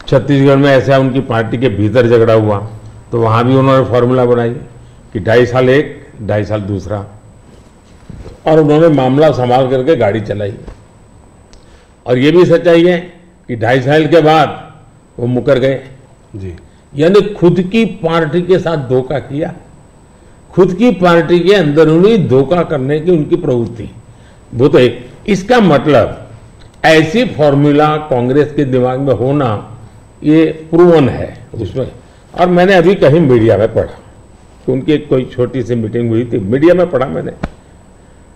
छत्तीसगढ़ में ऐसा उनकी पार्टी के भीतर झगड़ा हुआ तो वहां भी उन्होंने फॉर्मूला बनाई कि 2.5 साल एक, 2.5 साल दूसरा, और उन्होंने मामला संभाल करके गाड़ी चलाई। और ये भी सच्चाई है कि 2.5 साल के बाद वो मुकर गए जी। यानी खुद की पार्टी के साथ धोखा किया, खुद की पार्टी के अंदरूनी धोखा करने की उनकी प्रवृत्ति, वो तो एक। इसका मतलब ऐसी फॉर्मूला कांग्रेस के दिमाग में होना ये प्रूवन है उसमें। और मैंने अभी कहीं मीडिया में पढ़ा कि उनकी कोई छोटी सी मीटिंग हुई थी, मीडिया में पढ़ा मैंने,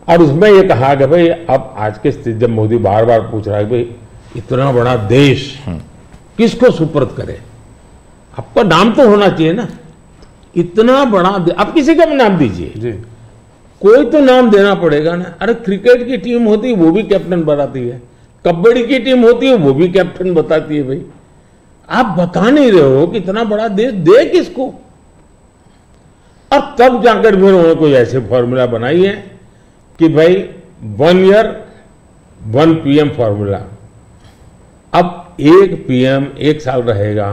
और उसमें ये कहा कि भाई अब आज के स्थिति जब मोदी बार बार पूछ रहा है भाई इतना बड़ा देश किसको सुपुर्द करे, आपका नाम तो होना चाहिए ना, इतना बड़ा आप किसी का भी नाम दीजिए जी। कोई तो नाम देना पड़ेगा ना। अरे क्रिकेट की टीम होती है वो भी कैप्टन बताती है, कबड्डी की टीम होती है वो भी कैप्टन बताती है। भाई आप बता नहीं रहे हो कि इतना बड़ा देश दे किसको। और तब जाकर फिर उन्होंने कोई ऐसे फॉर्मूला बनाई है कि भाई 1 ईयर 1 PM फॉर्मूला। अब एक PM 1 साल रहेगा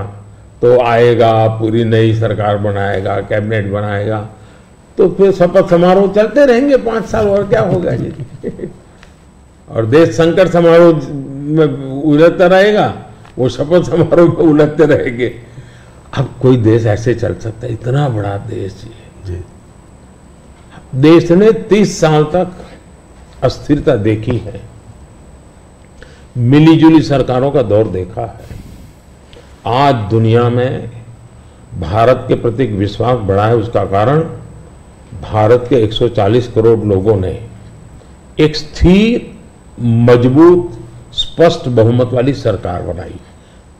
तो आएगा, पूरी नई सरकार बनाएगा, कैबिनेट बनाएगा, तो फिर शपथ समारोह चलते रहेंगे 5 साल, और क्या होगा जी। और देश संकट समारोह में उलझता रहेगा, वो शपथ समारोह में उलझते रहेंगे। अब कोई देश ऐसे चल सकता है, इतना बड़ा देश जी। देश ने 30 साल तक अस्थिरता देखी है, मिलीजुली सरकारों का दौर देखा है। आज दुनिया में भारत के प्रति विश्वास बढ़ा है, उसका कारण भारत के 140 करोड़ लोगों ने एक स्थिर, मजबूत, स्पष्ट बहुमत वाली सरकार बनाई।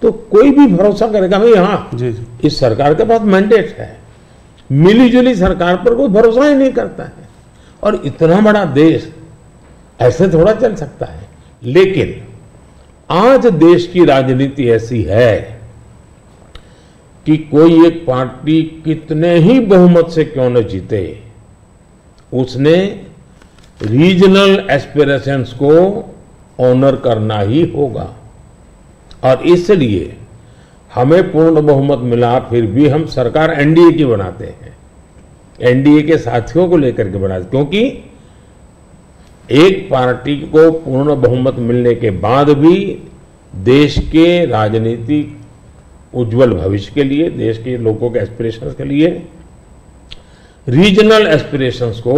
तो कोई भी भरोसा करेगा भाई हाँ जी। इस सरकार के पास मैंडेट है, मिलीजुली सरकार पर कोई भरोसा ही नहीं करता है। और इतना बड़ा देश ऐसे थोड़ा चल सकता है। लेकिन आज देश की राजनीति ऐसी है कि कोई एक पार्टी कितने ही बहुमत से क्यों न जीते, उसने रीजनल एस्पिरेशंस को ऑनर करना ही होगा। और इसलिए हमें पूर्ण बहुमत मिला, फिर भी हम सरकार एनडीए की बनाते हैं, एनडीए के साथियों को लेकर के बनाते, क्योंकि एक पार्टी को पूर्ण बहुमत मिलने के बाद भी देश के राजनीतिक उज्जवल भविष्य के लिए, देश के लोगों के एस्पिरेशंस के लिए, रीजनल एस्पिरेशंस को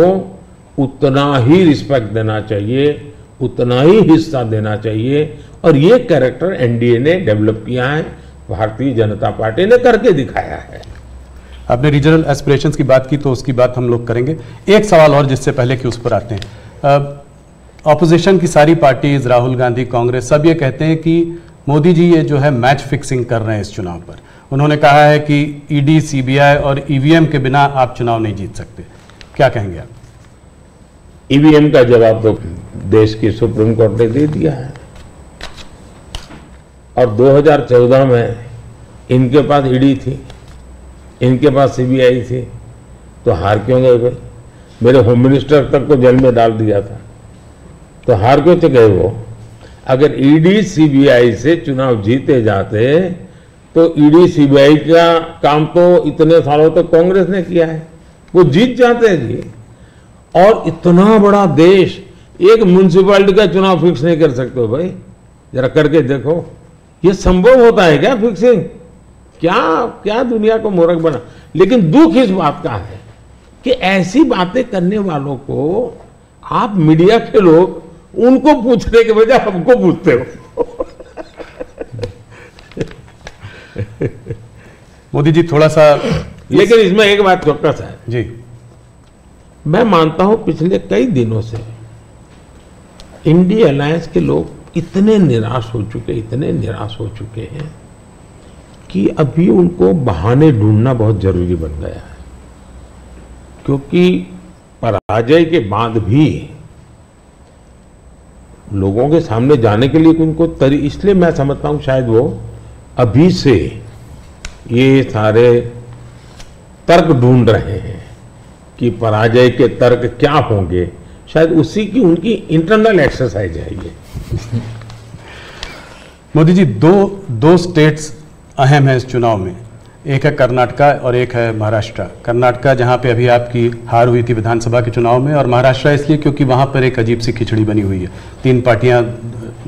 उतना ही रिस्पेक्ट देना चाहिए, उतना ही हिस्सा देना चाहिए। और ये कैरेक्टर एनडीए ने डेवलप किया है, भारतीय जनता पार्टी ने करके दिखाया है। आपने रीजनल एस्पिरेशंस की बात की तो उसकी बात हम लोग करेंगे। एक सवाल और जिससे पहले कि उस पर आते हैं, ऑपोजिशन की सारी पार्टीज, राहुल गांधी, कांग्रेस, सब ये कहते हैं कि मोदी जी ये जो है मैच फिक्सिंग कर रहे हैं इस चुनाव पर। उन्होंने कहा है कि ईडी, सीबीआई और ईवीएम के बिना आप चुनाव नहीं जीत सकते। क्या कहेंगे आप? ईवीएम का जवाब तो देश की सुप्रीम कोर्ट ने दे दिया है, और 2014 में इनके पास ईडी थी, इनके पास सीबीआई थी, तो हार क्यों गए भाई? मेरे होम मिनिस्टर तक को जेल में डाल दिया था, तो हार क्यों गए वो? अगर ईडी सीबीआई से चुनाव जीते जाते तो ईडी सीबीआई का काम तो इतने सालों तक कांग्रेस ने किया है, वो जीत जाते हैं जी। और इतना बड़ा देश, एक म्युनिसिपैलिटी का चुनाव फिक्स नहीं कर सकते हो भाई, जरा करके देखो, ये संभव होता है क्या फिक्सिंग? क्या क्या दुनिया को मूर्ख बना। लेकिन दुख इस बात का है कि ऐसी बातें करने वालों को आप मीडिया के लोग उनको पूछने के बजाय हमको पूछते हो। मोदी जी थोड़ा सा, लेकिन इसमें एक बात चौकस है जी, मैं मानता हूं पिछले कई दिनों से इंडिया अलायंस के लोग इतने निराश हो चुके, इतने निराश हो चुके हैं कि अभी उनको बहाने ढूंढना बहुत जरूरी बन गया है। क्योंकि पराजय के बाद भी लोगों के सामने जाने के लिए उनको इसलिए मैं समझता हूं शायद वो अभी से ये सारे तर्क ढूंढ रहे हैं कि पराजय के तर्क क्या होंगे, शायद उसी की उनकी इंटरनल एक्सरसाइज है ये। मोदी जी दो स्टेट्स अहम है इस चुनाव में, एक है कर्नाटका और एक है महाराष्ट्र। कर्नाटका जहां पे अभी आपकी हार हुई थी विधानसभा के चुनाव में, और महाराष्ट्र इसलिए क्योंकि वहां पर एक अजीब सी खिचड़ी बनी हुई है,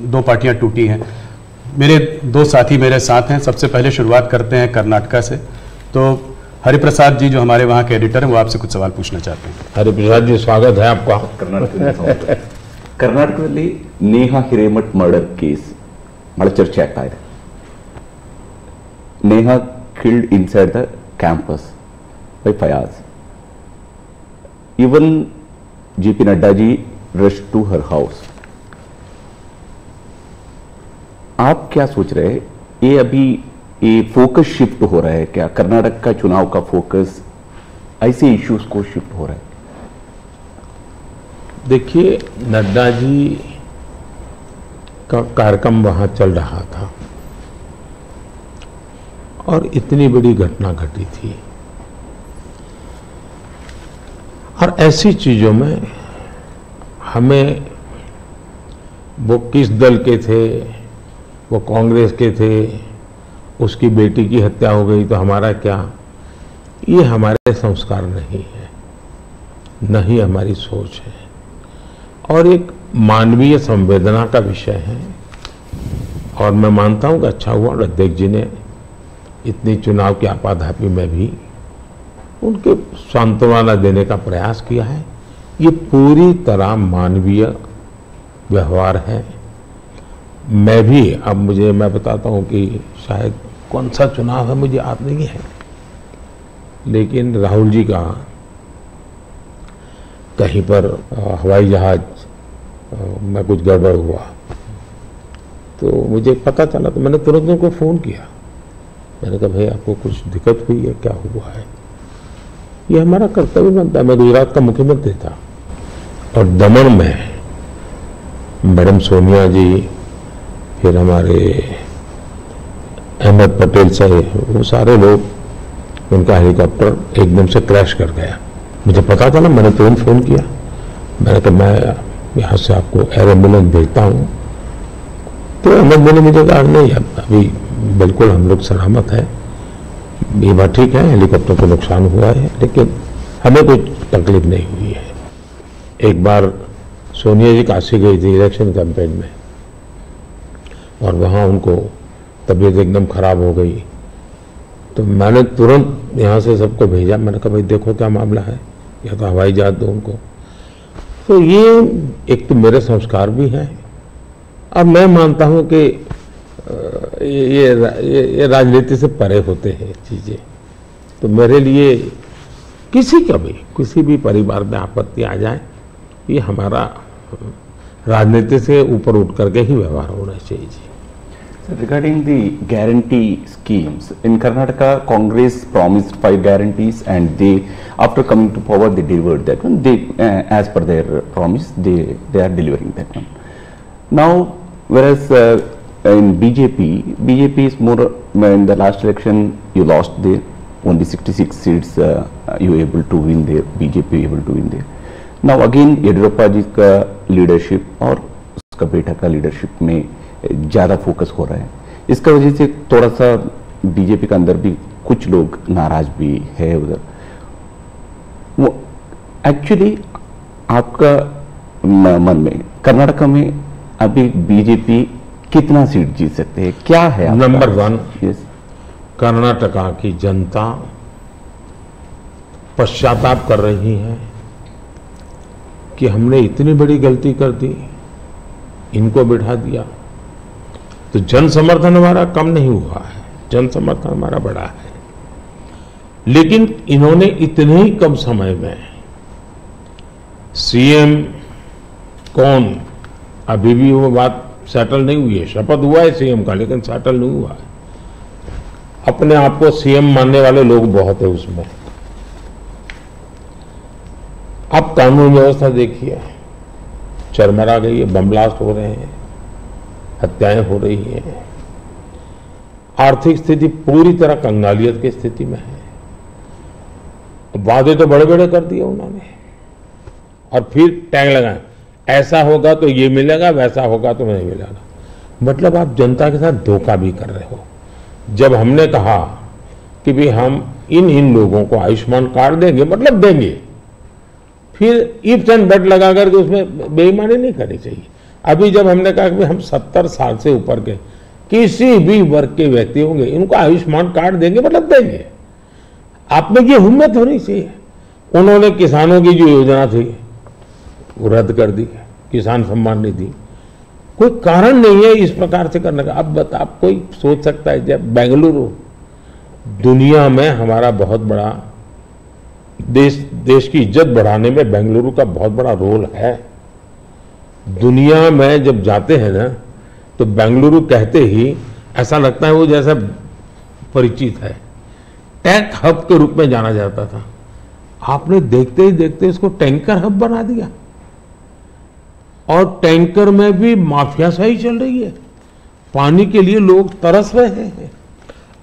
दो पार्टियां टूटी हैं। मेरे दो साथी मेरे साथ हैं। सबसे पहले शुरुआत करते हैं कर्नाटका से। तो हरिप्रसाद जी जो हमारे वहाँ के एडिटर हैं वो आपसे कुछ सवाल पूछना चाहते हैं। हरिप्रसाद जी स्वागत है आपका। ಕರ್ನಾಟಕದಲ್ಲಿ ನೇಹಾ ಹಿರೇಮಠ್ ಮರ್ಡರ್ ಕೇಸ್ ಬಹಳ ಚರ್ಚೆ ಆಗ್ತಾ ಇದೆ. Neha killed inside the campus by Fayaz. Even JP Nadda ji rushed to her house. आप क्या सोच रहे हैं, ये अभी ये फोकस शिफ्ट हो रहा है क्या? कर्नाटक का चुनाव का फोकस ऐसे इश्यूज को शिफ्ट हो रहा है? देखिए, नड्डा जी का कार्यक्रम वहां चल रहा था और इतनी बड़ी घटना घटी थी, और ऐसी चीजों में हमें वो किस दल के थे, वो कांग्रेस के थे, उसकी बेटी की हत्या हो गई तो हमारा क्या, ये हमारे संस्कार नहीं है, न ही हमारी सोच है, और एक मानवीय संवेदना का विषय है। और मैं मानता हूं कि अच्छा हुआ अध्यक्ष जी ने इतनी चुनाव की आपाधापी में भी उनके सांत्वना देने का प्रयास किया है। ये पूरी तरह मानवीय व्यवहार है। मैं भी अब मैं बताता हूं कि शायद कौन सा चुनाव है मुझे याद नहीं है, लेकिन राहुल जी का कहीं पर हवाई जहाज में कुछ गड़बड़ हुआ तो मुझे पता चला, तो मैंने तुरंत उनको फ़ोन किया। मैंने कहा भाई आपको कुछ दिक्कत हुई है, क्या हुआ है? ये हमारा कर्तव्य बनता है। मैं गुजरात का मुख्यमंत्री था और दमन में मैडम सोनिया जी, फिर हमारे अहमद पटेल साहब, वो सारे लोग, उनका हेलीकॉप्टर एकदम से क्रैश कर गया। मुझे पता चला, मैंने तुरंत फ़ोन किया। मैंने कहा मैं यहाँ से आपको एयर एम्बुलेंस भेजता हूँ। तो अहमद ने मुझे कहा नहीं, अभी बिल्कुल हम लोग सलामत है, ये बात ठीक है, हेलीकॉप्टर को नुकसान हुआ है लेकिन हमें कोई तकलीफ नहीं हुई है। एक बार सोनिया जी काशी गई थी इलेक्शन कैंपेन में, और वहाँ उनको तबीयत एकदम खराब हो गई, तो मैंने तुरंत यहाँ से सबको भेजा। मैंने कहा भाई देखो क्या मामला है, या तो हवाई जहाज दो उनको। तो ये एक तो मेरे संस्कार भी हैं, और मैं मानता हूँ कि ये राजनीति से परे होते हैं चीज़ें। तो मेरे लिए किसी भी परिवार में आपत्ति आ जाए, ये हमारा राजनीति से ऊपर उठ करके ही व्यवहार होना चाहिए जी। So regarding the guarantee schemes, in Karnataka, Congress promised 5 guarantees, and they, after coming to power, they delivered that one. They, as per their promise, they are delivering that one. Now, whereas in BJP is more. In the last election, you lost there. Only 66 seats you were able to win there. BJP able to win there. Now again, Yediyurappa जी का leadership और उसका बेटा का leadership में ज़्यादा focus हो रहा है। इसका वजह से थोड़ा सा बीजेपी के अंदर भी कुछ लोग नाराज भी है उधर। वो एक्चुअली आपका मन में कर्नाटक में अभी बीजेपी कितना सीट जीत सकते हैं, क्या है? नंबर 1, कर्नाटका की जनता पश्चाताप कर रही है कि हमने इतनी बड़ी गलती कर दी, इनको बिठा दिया। तो जन समर्थन हमारा कम नहीं हुआ है, जन समर्थन हमारा बढ़ा है, लेकिन इन्होंने इतने ही कम समय में सीएम कौन, अभी भी वो बात सेटल नहीं हुई है। शपथ हुआ है सीएम का, लेकिन सेटल नहीं हुआ है। अपने आप को सीएम मानने वाले लोग बहुत है उसमें। अब कानून व्यवस्था देखिए, चरमरा गई है, बम ब्लास्ट हो रहे हैं, हत्याएं हो रही हैं, आर्थिक स्थिति पूरी तरह कंगालियत की स्थिति में है। वादे तो बड़े बड़े कर दिए उन्होंने, और फिर टैग लगाए, ऐसा होगा तो ये मिलेगा, वैसा होगा तो नहीं मिलेगा। मतलब आप जनता के साथ धोखा भी कर रहे हो। जब हमने कहा कि भी हम इन लोगों को आयुष्मान कार्ड देंगे, मतलब देंगे, फिर इफ्स एंड बट लगा करके उसमें बेईमानी नहीं करनी चाहिए। अभी जब हमने कहा कि हम 70 साल से ऊपर के किसी भी वर्ग के व्यक्ति होंगे, इनको आयुष्मान कार्ड देंगे, मतलब देंगे। आप में ये हिम्मत होनी चाहिए। उन्होंने किसानों की जो योजना थी वो रद्द कर दी, किसान सम्मान निधि, कोई कारण नहीं है इस प्रकार से करने का। अब बता, आप कोई सोच सकता है जब बेंगलुरु दुनिया में हमारा बहुत बड़ा देश की इज्जत बढ़ाने में बेंगलुरु का बहुत बड़ा रोल है। दुनिया में जब जाते हैं ना तो बेंगलुरु कहते ही ऐसा लगता है वो जैसा परिचित है, टेक हब के रूप में जाना जाता था। आपने देखते ही देखते इसको टैंकर हब बना दिया, और टैंकर में भी माफिया सही चल रही है। पानी के लिए लोग तरस रहे हैं।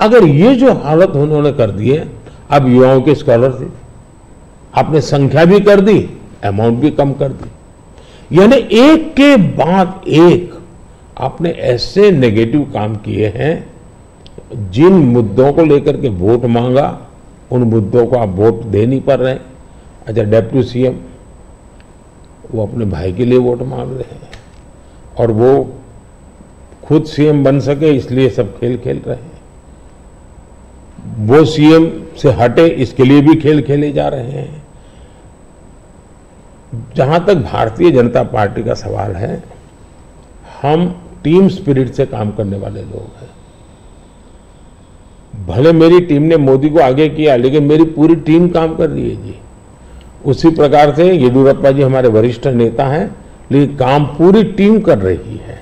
अगर ये जो हालत उन्होंने कर दी है, अब युवाओं के स्कॉलरशिप आपने संख्या भी कर दी, अमाउंट भी कम कर दी, यानी एक के बाद एक आपने ऐसे नेगेटिव काम किए हैं। जिन मुद्दों को लेकर के वोट मांगा, उन मुद्दों को आप वोट दे नहीं पा रहे हैं। अच्छा, डेप्यूटी सीएम वो अपने भाई के लिए वोट मांग रहे हैं, और वो खुद सीएम बन सके इसलिए सब खेल खेल रहे हैं। वो सीएम से हटे इसके लिए भी खेल खेले जा रहे हैं। जहां तक भारतीय जनता पार्टी का सवाल है, हम टीम स्पिरिट से काम करने वाले लोग हैं। भले मेरी टीम ने मोदी को आगे किया, लेकिन मेरी पूरी टीम काम कर रही है जी। उसी प्रकार से येदियुरप्पा जी हमारे वरिष्ठ नेता हैं, लेकिन काम पूरी टीम कर रही है,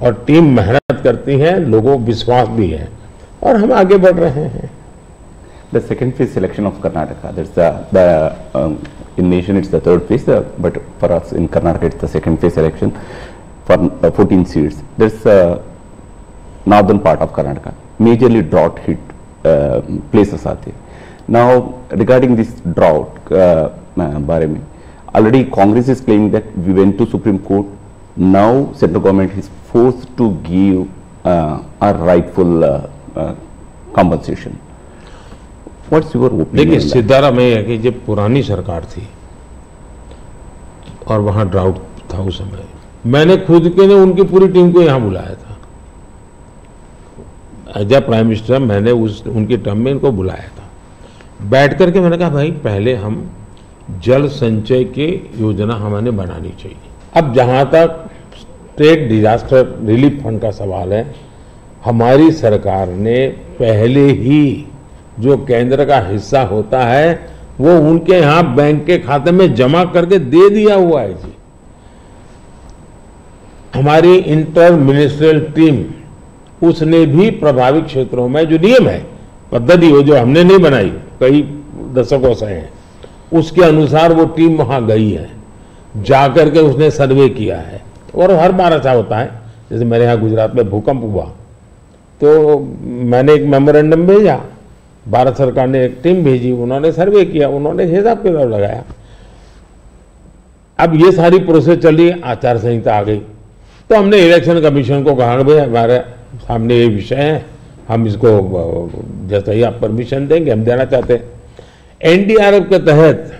और टीम मेहनत करती है, लोगों को विश्वास भी है, और हम आगे बढ़ रहे हैं। The second phase election of Karnataka, that's in nation it's the third phase, but for us in Karnataka it's the second phase election for 14 seats. There's northern part of Karnataka, majorly drought hit places are there. Now regarding this drought, बारे में already Congress is claiming that we went to Supreme Court. Now central government is forced to give a rightful compensation. What's your opinion? देखिए, सिद्धारा में है कि जब पुरानी सरकार थी और वहां ड्राउट था, उस समय मैंने खुद के ने उनकी पूरी टीम को यहां बुलाया था। एज ए प्राइम मिनिस्टर मैंने उनकी टर्म में इनको बुलाया था। बैठ करके मैंने कहा, भाई पहले हम जल संचय की योजना हमें बनानी चाहिए। अब जहां तक स्टेट डिजास्टर रिलीफ फंड का सवाल है, हमारी सरकार ने पहले ही जो केंद्र का हिस्सा होता है वो उनके यहां बैंक के खाते में जमा करके दे दिया हुआ है जी। हमारी इंटर मिनिस्ट्रियल टीम उसने भी प्रभावित क्षेत्रों में जो नियम है, पद्धति हो जो हमने नहीं बनाई, कई दशकों से है, उसके अनुसार वो टीम वहां गई है, जाकर के उसने सर्वे किया है। और हर बार ऐसा होता है, जैसे मेरे यहाँ गुजरात में भूकंप हुआ तो मैंने एक मेमोरेंडम भेजा, भारत सरकार ने एक टीम भेजी, उन्होंने सर्वे किया, उन्होंने हिसाब किताब लगाया। अब ये सारी प्रोसेस चली, आचार संहिता आ गई, तो हमने इलेक्शन कमीशन को कहा कि भाई हमारे सामने ये विषय है, हम इसको जैसा ही आप परमिशन देंगे हम देना चाहते हैं। एनडीआरएफ के तहत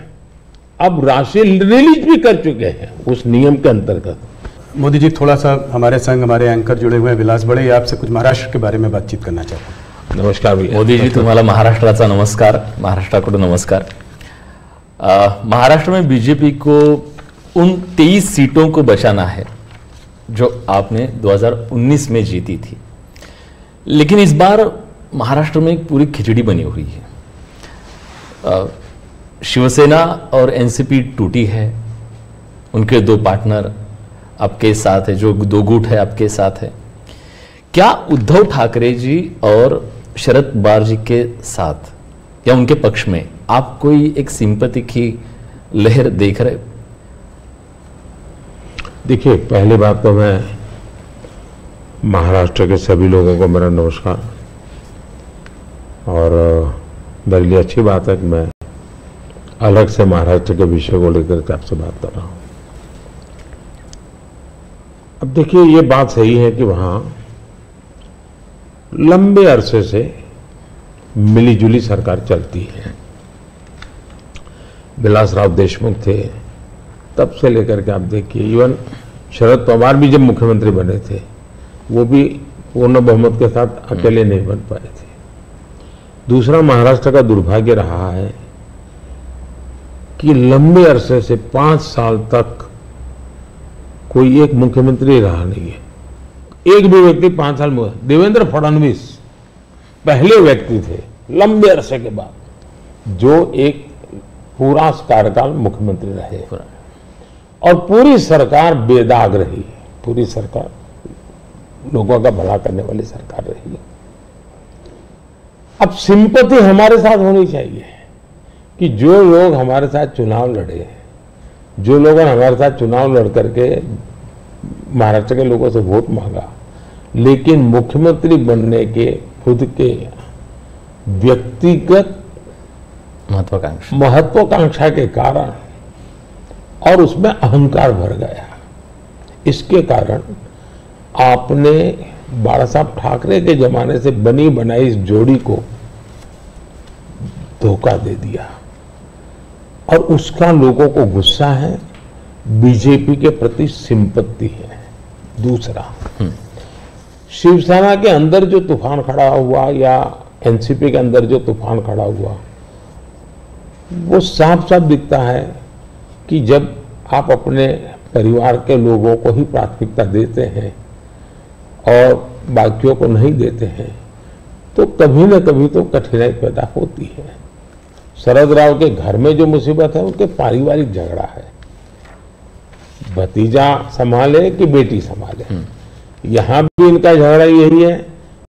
अब राशि रिलीज भी कर चुके हैं उस नियम के अंतर्गत। मोदी जी, थोड़ा सा हमारे संग हमारे एंकर जुड़े हुए हैं विलास बड़े, आपसे कुछ महाराष्ट्र के बारे में बातचीत करना चाहते हैं। नमस्कार भैया। मोदी जी, तुम्हाला महाराष्ट्राचा नमस्कार, महाराष्ट्राकडून नमस्कार। महाराष्ट्र में बीजेपी को उन 23 सीटों को बचाना है जो आपने 2019 में जीती थी, लेकिन इस बार महाराष्ट्र में एक पूरी खिचड़ी बनी हुई है। शिवसेना और एनसीपी टूटी है, उनके दो पार्टनर आपके साथ है, जो दो गुट है आपके साथ है। क्या उद्धव ठाकरे जी और शरद पवार जी के साथ या उनके पक्ष में आप कोई एक सिंपैथी की लहर देख रहे? देखिए, पहली बात तो मैं महाराष्ट्र के सभी लोगों को मेरा नमस्कार, और मेरे लिए अच्छी बात है कि मैं अलग से महाराष्ट्र के विषय को लेकर के आपसे बात कर रहा हूं। अब देखिए, ये बात सही है कि वहां लंबे अरसे से मिलीजुली सरकार चलती है। विलासराव देशमुख थे, तब से लेकर के आप देखिए, इवन शरद पवार भी जब मुख्यमंत्री बने थे वो भी पूर्ण बहुमत के साथ अकेले नहीं बन पाए थे। दूसरा, महाराष्ट्र का दुर्भाग्य रहा है कि लंबे अरसे से 5 साल तक कोई एक मुख्यमंत्री रहा नहीं है। एक भी व्यक्ति 5 साल में, देवेंद्र फडणवीस पहले व्यक्ति थे लंबे अरसे के बाद जो एक पूरा कार्यकाल मुख्यमंत्री रहे और पूरी सरकार बेदाग रही, पूरी सरकार लोगों का भला करने वाली सरकार रही। अब सिंपैथी हमारे साथ होनी चाहिए कि जो लोग हमारे साथ चुनाव लड़े, जो लोगों ने हमारे साथ चुनाव लड़ करके महाराष्ट्र के लोगों से वोट मांगा, लेकिन मुख्यमंत्री बनने के खुद के व्यक्तिगत महत्वाकांक्षा के कारण और उसमें अहंकार भर गया, इसके कारण आपने बाला साहब ठाकरे के जमाने से बनी बनाई इस जोड़ी को धोखा दे दिया और उसका लोगों को गुस्सा है, बीजेपी के प्रति सिंपत्ति है। दूसरा, शिवसेना के अंदर जो तूफान खड़ा हुआ या एनसीपी के अंदर जो तूफान खड़ा हुआ, वो साफ साफ दिखता है कि जब आप अपने परिवार के लोगों को ही प्राथमिकता देते हैं और बाकियों को नहीं देते हैं तो कभी न कभी तो कठिनाई पैदा होती है। शरद राव के घर में जो मुसीबत है उनके पारिवारिक झगड़ा है, भतीजा संभाले कि बेटी संभाले, यहां भी इनका झगड़ा यही है